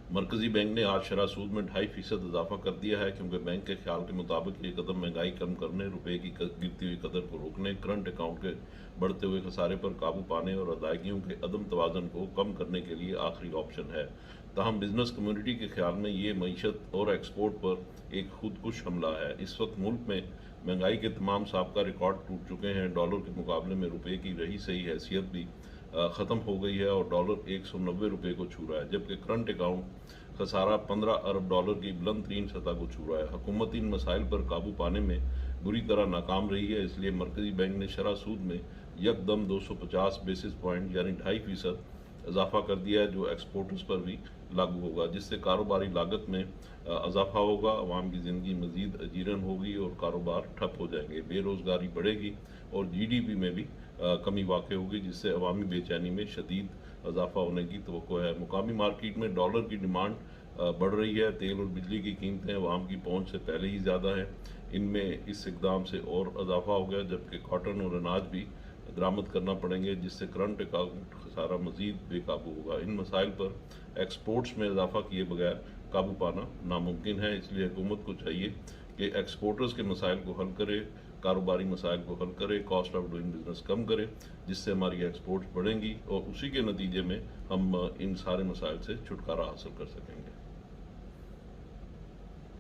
मरकजी बैंक ने आज शरह सूद में 2.5% इजाफा कर दिया है, क्योंकि बैंक के ख्याल के मुताबिक ये कदम महंगाई कम करने, रुपए की गिरती हुई कदर को रोकने, करंट अकाउंट के बढ़ते हुए खसारे पर काबू पाने और अदायगियों के अदम तवाज़न को कम करने के लिए आखिरी ऑप्शन है। ताहम बिजनेस कम्युनिटी के ख्याल में ये मईशत और एक्सपोर्ट पर एक खुदकुश हमला है। इस वक्त मुल्क में महंगाई के तमाम साबका रिकॉर्ड टूट चुके हैं। डॉलर के मुकाबले में रुपए की रही सही हैसियत भी ख़त्म हो गई है और डॉलर 190 रुपये को छू रहा है, जबकि करंट अकाउंट खसारा 15 अरब डॉलर की बुलंद तरीन सतह को छू रहा है। हुकूमत इन मसाइल पर काबू पाने में बुरी तरह नाकाम रही है, इसलिए मरकजी बैंक ने शरह सूद में यकदम 250 बेसिस पॉइंट यानी 2.5% इजाफा कर दिया है, जो एक्सपोर्टर्स पर भी लागू होगा, जिससे कारोबारी लागत में इजाफा होगा, अवाम की ज़िंदगी मज़ीद अजीरन होगी और कारोबार ठप हो जाएंगे, बेरोज़गारी बढ़ेगी और GDP में भी कमी वाक़ होगी, जिससे अवामी बेचैनी में शदीद इजाफा होने की तवक्को है। मुकामी मार्केट में डॉलर की डिमांड बढ़ रही है। तेल और बिजली की कीमतें अवाम की पहुंच से पहले ही ज़्यादा हैं, इनमें इस इकदाम से और इजाफा हो गया, जबकि कॉटन और अनाज भी दरामद करना पड़ेंगे, जिससे करंट अकाउंट खसारा मज़ीद बेकाबू होगा। इन मसाइल पर एक्सपोर्ट्स में इजाफा किए बगैर काबू पाना नामुमकिन है, इसलिए हुकूमत को चाहिए कि एक्सपोर्टर्स के मसाइल को हल करे, कारोबारी मसाइल को हल करे, कॉस्ट ऑफ डूइंग बिजनेस कम करे, जिससे हमारी एक्सपोर्ट्स बढ़ेंगी और उसी के नतीजे में हम इन सारे मसाइल से छुटकारा हासिल कर सकेंगे।